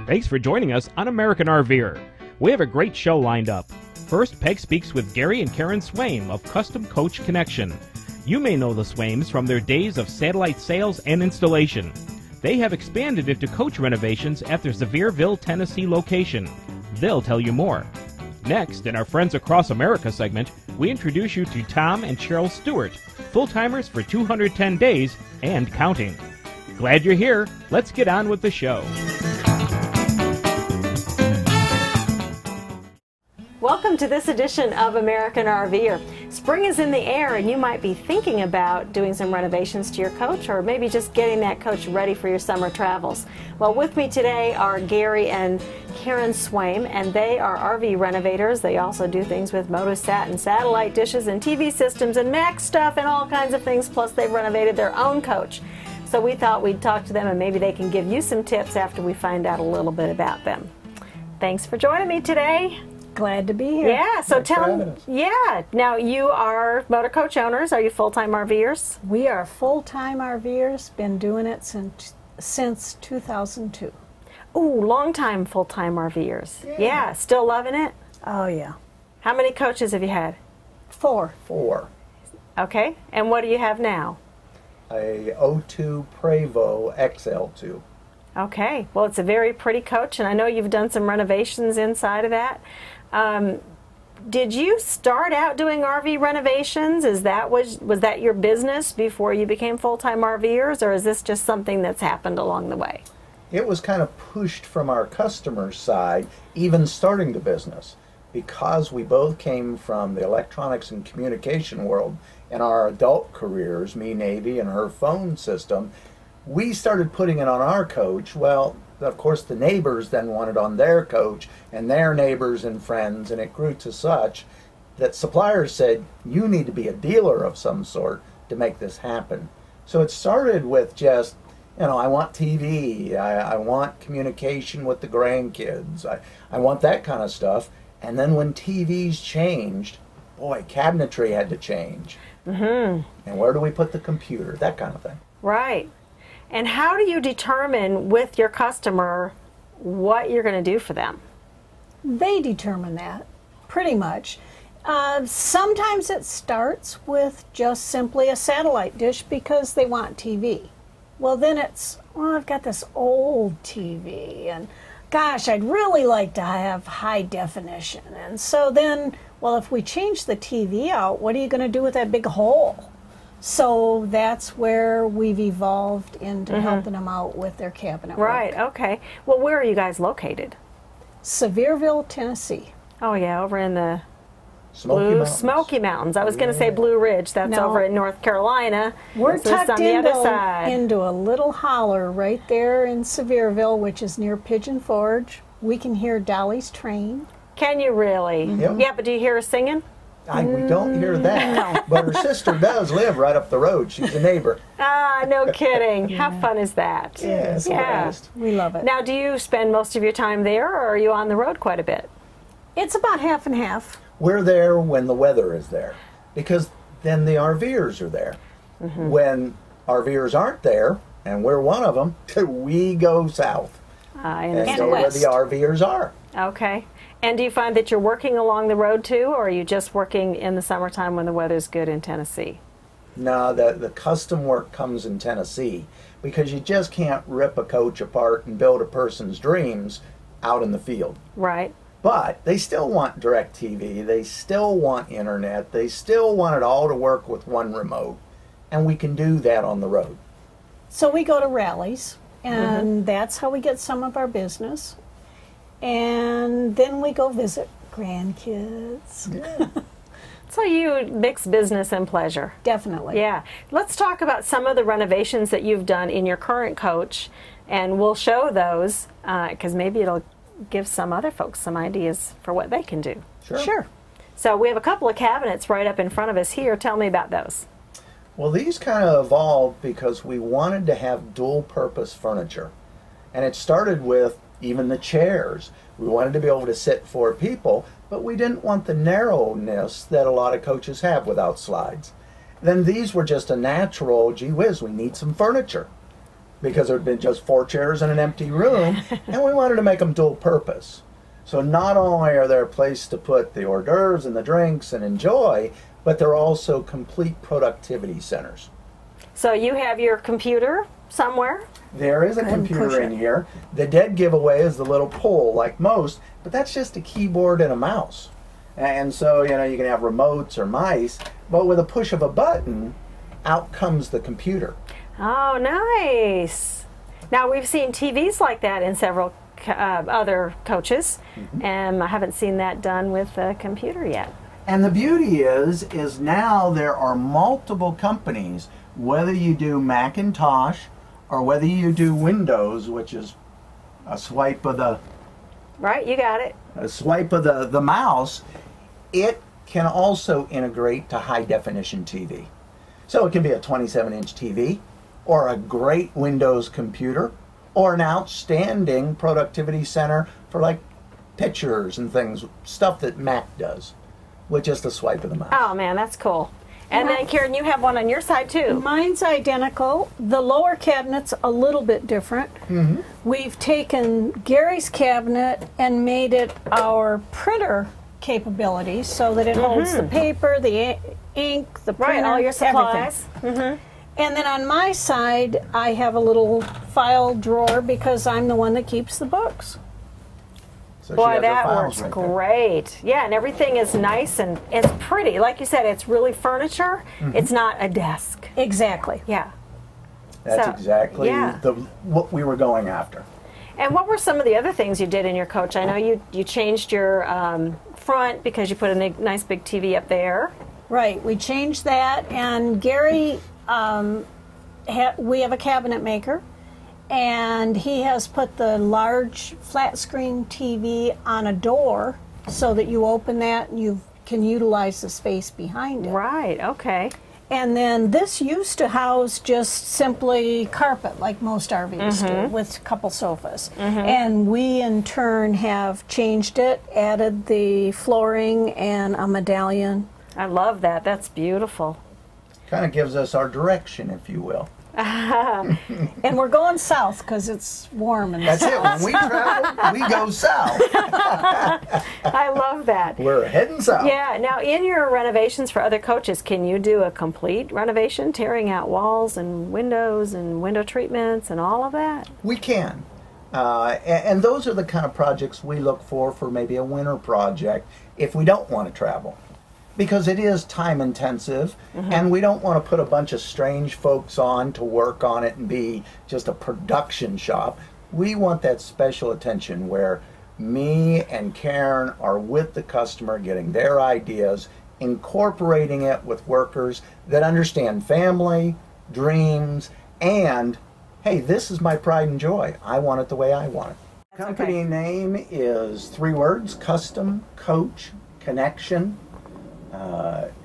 Thanks for joining us on American RVer. We have a great show lined up. First, Peg speaks with Gary and Karen Swaim of Custom Coach Connection. You may know the Swaims from their days of satellite sales and installation. They have expanded into coach renovations at their Sevierville, Tennessee location. They'll tell you more. Next, in our Friends Across America segment, we introduce you to Tom and Cheryl Stewart, full-timers for 210 days and counting. Glad you're here. Let's get on with the show. Welcome to this edition of American RVer. Spring is in the air and you might be thinking about doing some renovations to your coach or maybe just getting that coach ready for your summer travels. Well, with me today are Gary and Karen Swaim, and they are RV renovators. They also do things with Motosat and satellite dishes and TV systems and Mac stuff and all kinds of things, plus they've renovated their own coach. So we thought we'd talk to them and maybe they can give you some tips after we find out a little bit about them. Thanks for joining me today. Glad to be here. Yeah, so tell me, now you are motor coach owners. Are you full-time RVers? We are full-time RVers, been doing it since 2002. Ooh, long-time full-time RVers. Yeah, still loving it? Oh, yeah. How many coaches have you had? Four. Okay, and what do you have now? A 02 Prevost XL2. Okay, well, it's a very pretty coach, and I know you've done some renovations inside of that. Did you start out doing RV renovations? Was that your business before you became full-time RVers, or is this just something that's happened along the way? It was kind of pushed from our customer side, even starting the business, because we both came from the electronics and communication world in our adult careers, me Navy and her phone system. We started putting it on our coach. Well, of course, the neighbors then wanted on their coach, and their neighbors and friends, and it grew to such that suppliers said, you need to be a dealer of some sort to make this happen. So it started with just, I want TV, I want communication with the grandkids, I want that kind of stuff. And then when TVs changed, boy, cabinetry had to change. And where do we put the computer? That kind of thing. Right. And how do you determine with your customer what you're going to do for them? They determine that, pretty much. Sometimes it starts with just simply a satellite dish because they want TV. Well, then it's, I've got this old TV, and gosh, I'd really like to have high definition. And so then, well, if we change the TV out, what are you going to do with that big hole? So that's where we've evolved into helping them out with their cabinet work. Right, okay. Well, where are you guys located? Sevierville, Tennessee. Oh, yeah, over in the Smoky Mountains. I was going to say Blue Ridge. That's over in North Carolina. We're tucked on the other side. into a little holler right there in Sevierville, which is near Pigeon Forge. We can hear Dolly's train. Can you really? Yep. Yeah, but do you hear her singing? We don't hear that, but her sister does live right up the road. She's a neighbor. Ah, no kidding. How fun is that? Yeah, it's the best. We love it. Now, do you spend most of your time there, or are you on the road quite a bit? It's about half and half. We're there when the weather is there, because then the RVers are there. When RVers aren't there, and we're one of them, we go south. And stay where the RVers are. Okay. And do you find that you're working along the road too, or are you just working in the summertime when the weather's good in Tennessee? No, the custom work comes in Tennessee, because you just can't rip a coach apart and build a person's dreams out in the field. Right. But they still want DirecTV, they still want internet, they still want it all to work with one remote, and we can do that on the road. So we go to rallies, and that's how we get some of our business. And then we go visit grandkids. So you mix business and pleasure. Definitely. Yeah. Let's talk about some of the renovations that you've done in your current coach, and we'll show those because maybe it'll give some other folks some ideas for what they can do. Sure. So we have a couple of cabinets right up in front of us here. Tell me about those. Well, these kind of evolved because we wanted to have dual-purpose furniture. And it started with even the chairs. We wanted to be able to sit 4 people, but we didn't want the narrowness that a lot of coaches have without slides. Then these were just a natural, gee whiz, we need some furniture. because there had been just 4 chairs in an empty room, and we wanted to make them dual purpose. So not only are there a place to put the hors d'oeuvres and the drinks and enjoy, but they're also complete productivity centers. So you have your computer somewhere? There is a computer in here. The dead giveaway is the little pull, like most, but that's just a keyboard and a mouse. And so, you know, you can have remotes or mice, but with a push of a button, out comes the computer. Oh, nice. Now, we've seen TVs like that in several other coaches, and I haven't seen that done with a computer yet. And the beauty is now there are multiple companies, whether you do Macintosh or whether you do Windows, which is a swipe of the Right, you got it. a swipe of the mouse, it can also integrate to high definition TV. So it can be a 27-inch TV or a great Windows computer or an outstanding productivity center for like pictures and things, stuff that Mac does with just a swipe of the mouse. Oh man, that's cool. And then Karen, you have one on your side too. Mine's identical. The lower cabinet's a little bit different. We've taken Gary's cabinet and made it our printer capability so that it holds the paper, the ink, the printer, Right, all your supplies. everything. And then on my side, I have a little file drawer because I'm the one that keeps the books. So she Boy, has her that files works right there. great. Yeah, and everything is nice and it's pretty. Like you said, it's really furniture. It's not a desk. Exactly. Yeah. That's So, exactly yeah. what we were going after. And what were some of the other things you did in your coach? I know you changed your front because you put a nice big TV up there. Right, we changed that, and Gary, we have a cabinet maker, and he has put the large flat screen TV on a door so that you open that and you can utilize the space behind it. Right, okay. And then this used to house just simply carpet, like most RVs do, with a couple sofas. And we, in turn, have changed it, added the flooring and a medallion. I love that. That's beautiful. Kind of gives us our direction, if you will. And we're going south because it's warm in the That's south. it. When we travel, we go south. I love that. We're heading south. Yeah, now in your renovations for other coaches, can you do a complete renovation, tearing out walls and windows and window treatments and all of that? We can. And those are the kind of projects we look for maybe a winter project if we don't want to travel. Because it is time intensive, and we don't want to put a bunch of strange folks on to work on it and be just a production shop. We want that special attention where me and Karen are with the customer, getting their ideas, incorporating it with workers that understand family, dreams, and, hey, this is my pride and joy. I want it the way I want it. Company name is 3 words, Custom Coach Connection.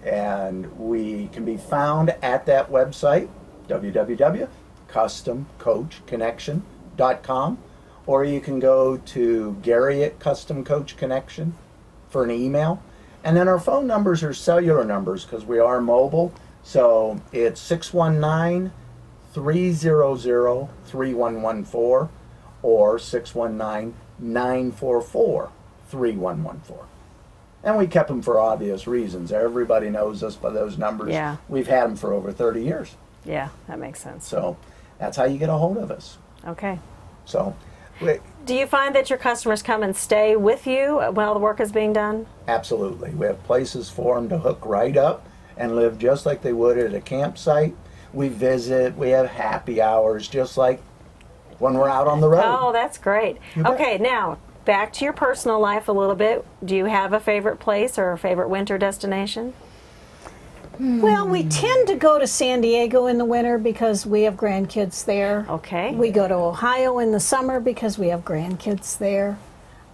And we can be found at that website, www.customcoachconnection.com, or you can go to Gary at Custom Coach Connection for an email. And then our phone numbers are cellular numbers because we are mobile. So it's 619-300-3114 or 619-944-3114. And we kept them for obvious reasons. Everybody knows us by those numbers. Yeah. We've had them for over 30 years. Yeah, that makes sense. So that's how you get a hold of us. Okay. So Do you find that your customers come and stay with you while the work is being done? absolutely. We have places for them to hook right up and live just like they would at a campsite. We visit. We have happy hours just like when we're out on the road. Oh, that's great. You bet. Okay, now back to your personal life a little bit. Do you have a favorite place or a favorite winter destination? Well, we tend to go to San Diego in the winter because we have grandkids there. Okay. We go to Ohio in the summer because we have grandkids there.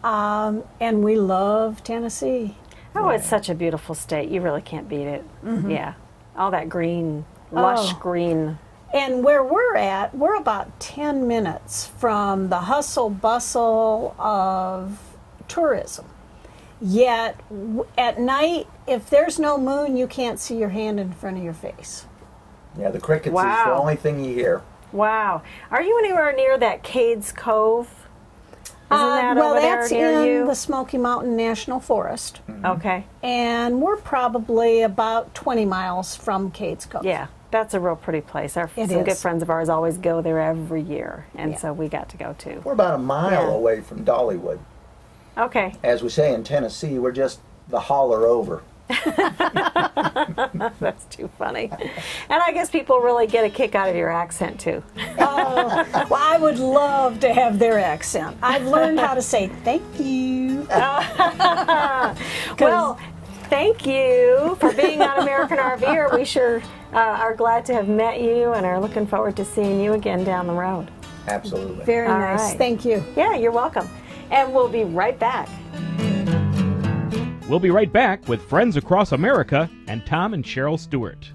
And we love Tennessee. Oh, it's such a beautiful state. You really can't beat it. Yeah. All that green, lush green. And where we're at, we're about 10 minutes from the hustle bustle of tourism. Yet at night, if there's no moon, you can't see your hand in front of your face. Yeah, the crickets is the Wow. only thing you hear. Wow. Are you anywhere near that Cades Cove? Isn't that well, over there that's near in you? the Smoky Mountain National Forest. Okay. And we're probably about 20 miles from Cades Cove. Yeah, that's a real pretty place. Some good is. friends of ours always go there every year, and Yeah. so we got to go too. We're about a mile Yeah. away from Dollywood. Okay. As we say in Tennessee, we're just the holler over. That's too funny. And I guess people really get a kick out of your accent too. Oh, well, I would love to have their accent. I've learned how to say thank you. Well, thank you for being on American RVer. We sure are glad to have met you and are looking forward to seeing you again down the road. Absolutely. Very All nice. right. Thank you. Yeah, you're welcome. And we'll be right back. We'll be right back with Friends Across America and Tom and Cheryl Stewart.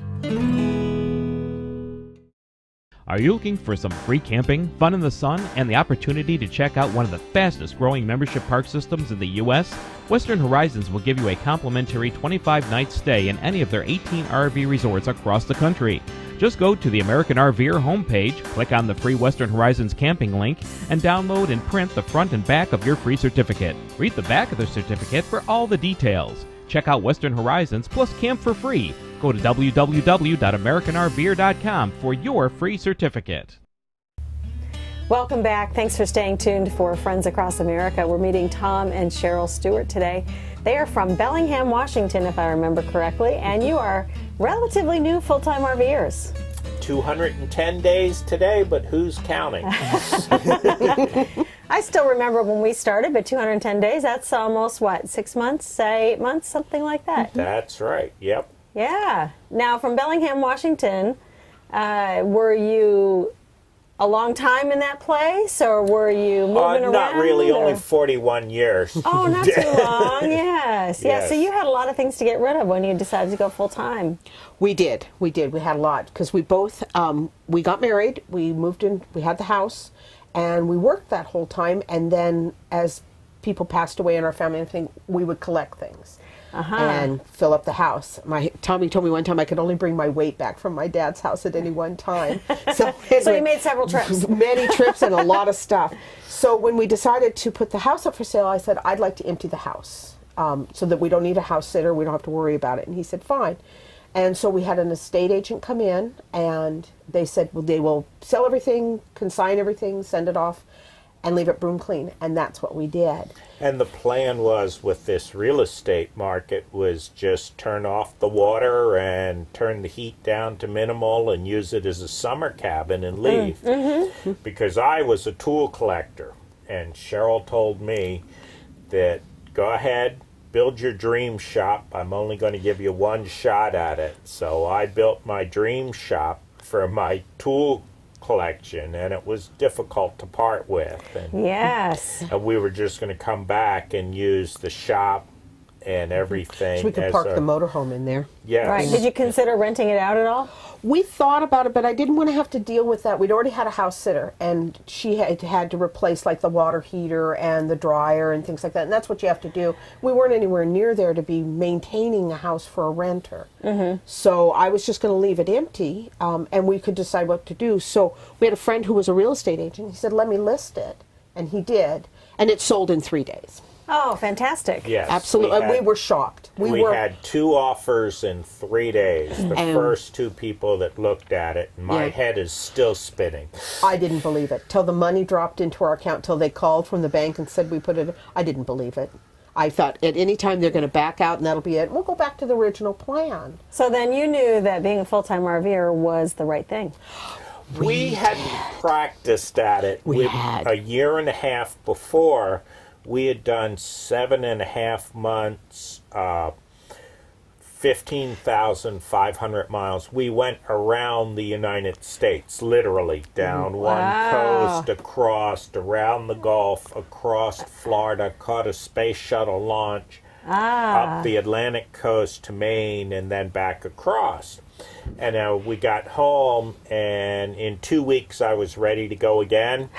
Are you looking for some free camping, fun in the sun, and the opportunity to check out one of the fastest growing membership park systems in the U.S.? Western Horizons will give you a complimentary 25-night stay in any of their 18 RV resorts across the country. Just go to the American RVer homepage, click on the free Western Horizons camping link, and download and print the front and back of your free certificate. Read the back of the certificate for all the details. Check out Western Horizons plus camp for free. Go to www.americanrver.com for your free certificate. Welcome back. Thanks for staying tuned for Friends Across America. We're meeting Tom and Cheryl Stewart today. They are from Bellingham, Washington, if I remember correctly, and you are relatively new full-time RVers. 210 days today, but who's counting? I still remember when we started, but 210 days, that's almost, what, 6 months, 8 months, something like that. That's right, yep. Yeah. Now, from Bellingham, Washington, were you a long time in that place, or were you moving around? Not really, or? only 41 years. Oh, not too long, yes. Yeah, Yes. so you had a lot of things to get rid of when you decided to go full-time. We did. We had a lot because we both, we got married, we moved in, we had the house, and we worked that whole time. And then as people passed away in our family and everything, we would collect things and fill up the house. Tommy told me one time I could only bring my weight back from my dad's house at any one time. So you made several trips. Many trips and a lot of stuff. So when we decided to put the house up for sale, I said, I'd like to empty the house so that we don't need a house sitter. We don't have to worry about it. And he said, fine. And so we had an estate agent come in, and they said, well, they will sell everything, consign everything, send it off, and leave it broom clean. And that's what we did. And the plan was with this real estate market was just turn off the water and turn the heat down to minimal and use it as a summer cabin and leave. Because I was a tool collector, and Cheryl told me that go ahead, build your dream shop. I'm only going to give you one shot at it. So I built my dream shop for my tool collection, and it was difficult to part with. And, Yes. and we were just going to come back and use the shop and everything. So we could as park a- the motorhome in there. Yes. Right. Did you consider renting it out at all? We thought about it, but I didn't want to have to deal with that. We'd already had a house sitter, and she had to replace like the water heater and the dryer and things like that. And that's what you have to do. We weren't anywhere near there to be maintaining a house for a renter. So I was just going to leave it empty, and we could decide what to do. So we had a friend who was a real estate agent. He said, let me list it. And he did. And it sold in 3 days. Oh, fantastic. Yes. Absolutely. We were shocked. We had 2 offers in 3 days. The first 2 people that looked at it, and my Yeah. head is still spinning. I didn't believe it. Till the money dropped into our account, till they called from the bank and said we put it, I didn't believe it. I thought at any time they're going to back out and that'll be it. We'll go back to the original plan. So then you knew that being a full-time RVer was the right thing. We hadn't practiced at it. We had. A year and a half before, we had done 7.5 months, 15,500 miles. We went around the United States, literally, down one coast, across, around the Gulf, across Florida, caught a space shuttle launch, up the Atlantic coast to Maine, and then back across. And we got home, and in 2 weeks I was ready to go again.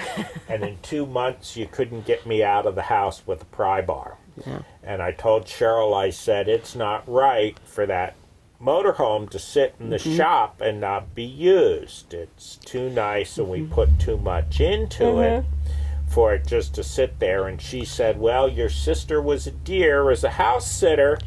And in 2 months you couldn't get me out of the house with a pry bar. Yeah. And I told Cheryl, I said, it's not right for that motorhome to sit in the shop and not be used. It's too nice, and we put too much into it for it just to sit there. And she said, well, your sister was a dear as a house sitter,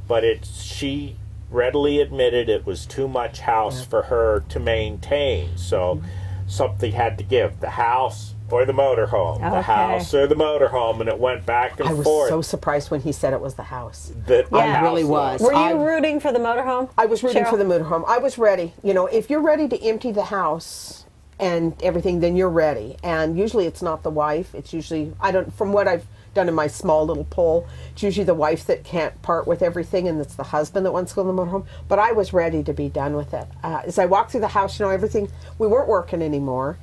but she readily admitted it was too much house for her to maintain. So something had to give, the house or the motorhome, the house or the motorhome, and it went back and forth. I was so surprised when he said it was the house. I really was. Were you rooting for the motorhome? I was rooting Cheryl? for the motorhome. I was ready. You know, if you're ready to empty the house and everything, then you're ready. And usually it's not the wife. It's usually, from what I've done in my small little poll, it's usually the wife that can't part with everything, and it's the husband that wants to go to the motorhome. But I was ready to be done with it. As I walked through the house, you know, everything, we weren't working anymore.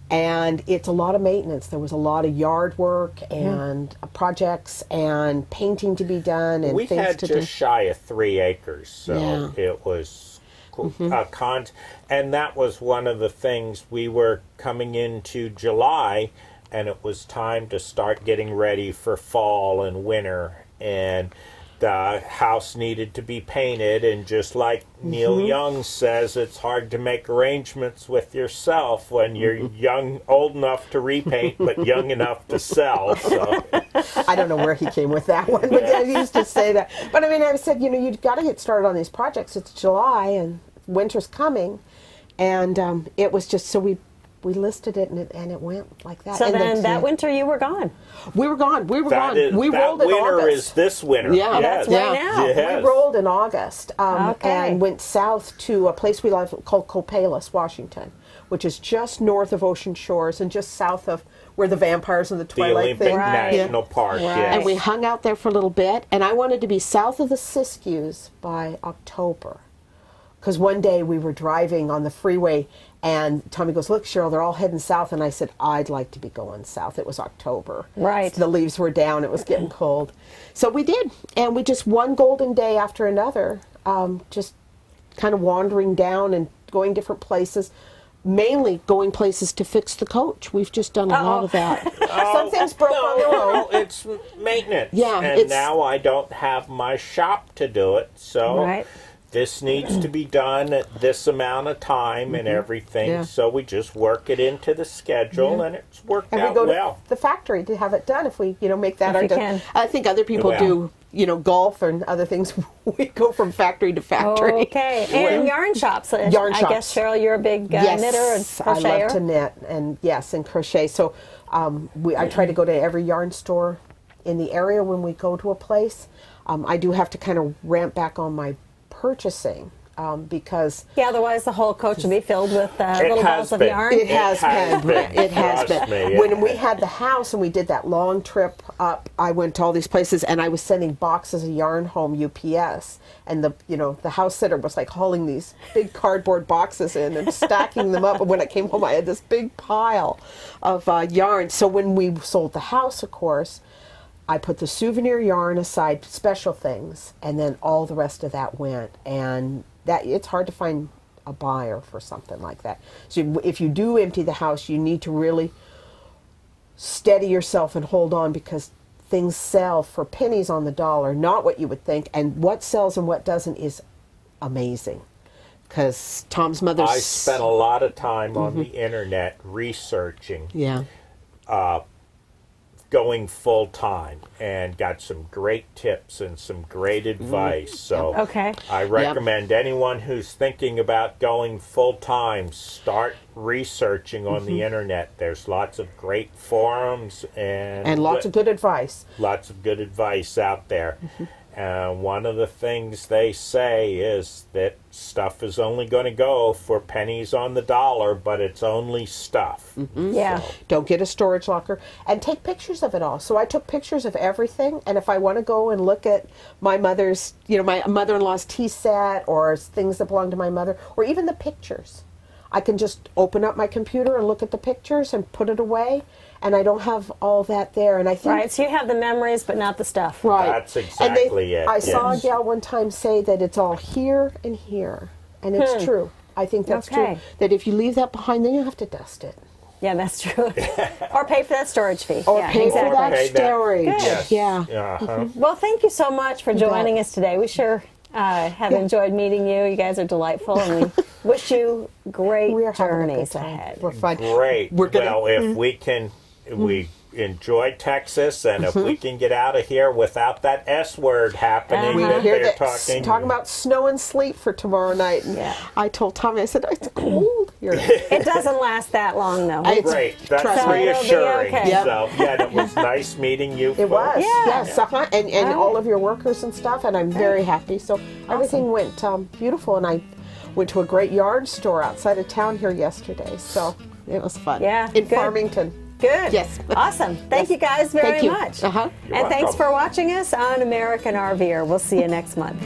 And it's a lot of maintenance. There was a lot of yard work and projects and painting to be done and we things had to just shy of 3 acres, so it was and that was one of the things. We were coming into July, and it was time to start getting ready for fall and winter, and the house needed to be painted, and just like Neil Young says, it's hard to make arrangements with yourself when you're old enough to repaint, but young enough to sell. So I don't know where he came with that one, but he used to say that. But I mean, I said, you know, you've got to get started on these projects. It's July, and winter's coming, and it was just, so we listed it, and it went like that. So and then that winter you were gone. We were gone. We rolled in winter August. Is this winter. Yeah, that's right now. Yes. We rolled in August Okay. and went south to a place we love called Copalis, Washington, which is just north of Ocean Shores and just south of where the vampires and the The Twilight Olympic thing. National Park, yes. And we hung out there for a little bit, and I wanted to be south of the Siskiyous by October. Because one day we were driving on the freeway, and Tommy goes, look, Cheryl, they're all heading south. And I said, I'd like to be going south. It was October. Right. The leaves were down. It was getting cold. So we did. And we just, one golden day after another, just kind of wandering down and going different places, mainly going places to fix the coach. We've just done a lot of that. Some things broke on their own. No, it's maintenance. Yeah, and now I don't have my shop to do it, so this needs to be done at this amount of time and everything. Yeah. So we just work it into the schedule, and it's worked And out we go well. to the factory to have it done if we, you know, make that If our you done. can. I think other people do, you know, golf and other things. We go from factory to factory. Okay, and yarn shops. Yarn I shops. guess, Cheryl, you're a big knitter and crocheter. I love to knit, and and crochet. So I try to go to every yarn store in the area when we go to a place. I do have to kind of ramp back on my purchasing. Because otherwise the whole coach will be filled with little balls of yarn. It has been. It has Trust been. me, When we had the house and we did that long trip up, I went to all these places and I was sending boxes of yarn home UPS, and the house sitter was like hauling these big cardboard boxes in and stacking them up. And when I came home, I had this big pile of yarn. So when we sold the house, of course, I put the souvenir yarn aside, special things, and then all the rest of that went. And that it's hard to find a buyer for something like that. So if you do empty the house, you need to really steady yourself and hold on, because things sell for pennies on the dollar, not what you would think. And what sells and what doesn't is amazing. Because Tom's mother... I spent a lot of time on the internet researching. Yeah. Going full time, and got some great tips and some great advice. So I recommend anyone who's thinking about going full time, start researching on the internet. There's lots of great forums and lots of good advice. Lots of good advice out there. One of the things they say is that stuff is only going to go for pennies on the dollar, but it's only stuff. Yeah. So. Don't get a storage locker, and take pictures of it all. So I took pictures of everything, and if I want to go and look at my mother's, my mother-in-law's tea set, or things that belong to my mother, or even the pictures, I can just open up my computer and look at the pictures and put it away. And I don't have all that there. And I think so you have the memories, but not the stuff. Right. That's exactly it. I saw a gal one time say that it's all here and here. And it's true. I think that's true. That if you leave that behind, then you have to dust it. Yeah, that's true. Or pay for that storage fee. Or pay for that storage. Yes. Yeah. Well, thank you so much for joining us today. We sure Have enjoyed meeting you. You guys are delightful, and we wish you great We are having a good journeys time. ahead. We're fine. Great. We're gonna, well, if we can, we enjoy Texas, and if we can get out of here without that S word happening We that hear they're that talking about snow and sleet for tomorrow night. And Yeah. I told Tommy, I said, it's cold here. It doesn't last that long, though. Great. That's Trust me. reassuring. It'll be okay. Yep. So, yeah, it was nice meeting you. It was, folks. yes, and all of your workers and stuff, and I'm very happy. So everything went beautiful, and I went to a great yard store outside of town here yesterday, so it was fun. Yeah, in good. Farmington. Good. Yes. Awesome. Thank you guys very Thank you. much. Uh-huh. And thanks for watching us on American RVer. We'll see you next month.